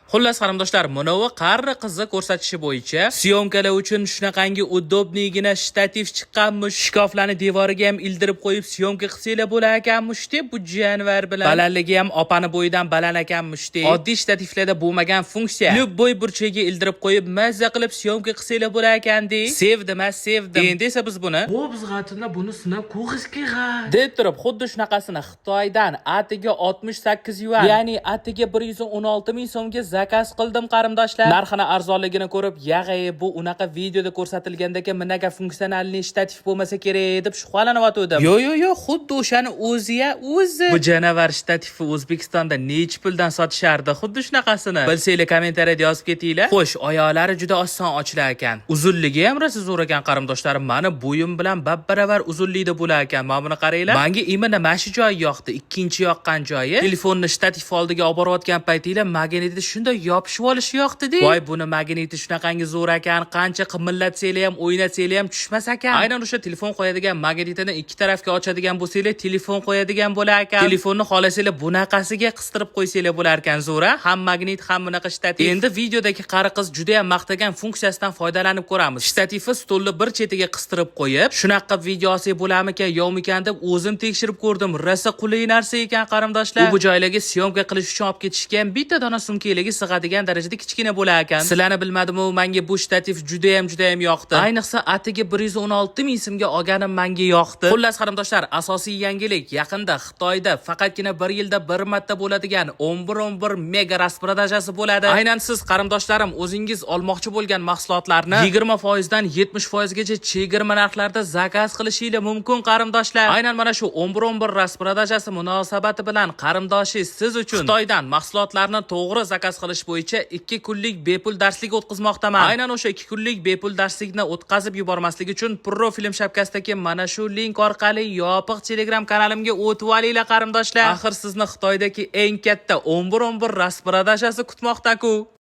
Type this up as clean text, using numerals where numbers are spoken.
Xullas qarindoshlar, manavi qarri qizni ko'rsatishi bo'yicha syomkalar uchun shunaqangi udobnigina shtativ chiqqanmish. Shkaflarni devoriga ham ildirib qo'yib syomka qilsanglar bo'lar ekanmish deb bu janvar bilan. Balandligi ham opani bo'yidan baland ekanmish deb. Oddiy shtativlarda bo'lmagan funksiya. Любой burchagiga ildirib qo'yib mazza qilib syomka qilsanglar bo'lar ekan deb. Sevdim, sevdim. Endi esa biz buni biz g'atunda buni sinab ko'rish kerak deb turib, xuddi shunaqasini Xitoydan atiga 68 yuan, ya'ni atiga 116 ming so'mga zakaz qildim qarindoshlar. Narxini arzonligini ko'rib, yag'ay bu unaqa videoda ko'rsatilgandagi minaga funksionalni shtativ bo'lmasa kerak deb shubhalanyotgandim. Yo, xuddi o'shani o'ziya o'zi. Bu janavar shtativni O'zbekistonda necha puldan sotishardi? Xuddi shunaqasini. Bilsanglar kommentariyada yozib ketinglar. Xo'sh, oyoqlari juda oson ochilar ekan. Uzunligi ham rosa zo'r ekan qarindoshlarim. Mani bo'yim bilan baravar uzunlikda bo'lar ekan. Mana buni qaranglar. Menga imini mana shu joyi yoqdi. Ikkinchi yoqqan joyi telefonni shtativ oldiga olib borayotgan paytinglar magnitni shunday yopishib olish yoqdi-da. Voy, buni magniti shunaqangi zo'r ekan, qancha qimirlatsanglar ham, o'ynatsanglar ham tushmas ekan. Aynan o'sha telefon qo'yadigan magnitini ikki tarafga ochadigan bo'lsanglar, telefon qo'yadigan bo'lar ekan. Telefonni xohlasanglar bunaqasiga qistirib qo'ysanglar bo'lar ekan, zo'r-a? Ham magnit, ham bunaqa shtativ. Endi videodagi qari qiz juda ham maqtagan funksiyasidan foydalanib ko'ramiz. Shtativni stolni bir chetiga qistirib qo'yib, shunaqa video olsak bo'larmikan, yo'qmikan deb o'zim tekshirib ko'rdim. Rosa qulay narsa ekan qarindoshlar. Bu joylarga syomka qilish uchun olib ketishgan bitta dona sumkaligi sig'adigan darajada kichkina bo'lar ekan. Sizlarni bilmadim-u, menga bu shtativ juda ham yoqdi. Ayniqsa atiga 116 ming so'mga olganim menga yoqdi. Xullas qarindoshlar, asosiy yangilik yaqinda Xitoyda faqatgina 1 yilda bir marta bo'ladigan 11 mega rasprodajasi bo'ladi. Aynan siz qarindoshlarim o'zingiz olmoqchi bo'lgan mahsulotlarni 20% dan 70% gacha chegirma narxlarda zakaz qilishingiz mumkin qarindoshlar. Aynan mana shu 11 rasprodajasi munosabati bilan qarindoshingiz siz uchun Xitoydan mahsulotlarni to'g'ri zakaz qilish bo'yicha 2 kunlik bepul darslik o'tkazmoqdaman. Aynan o'sha 2 kunlik bepul darslikni o'tkazib yubormaslik uchun profilim shapkasidagi mana shu link orqali yopiq Telegram kanalimga o'tib olinglar qarindoshlar. Axir sizni Xitoydagi eng katta 11 rasprodajasi kutmoqda-ku.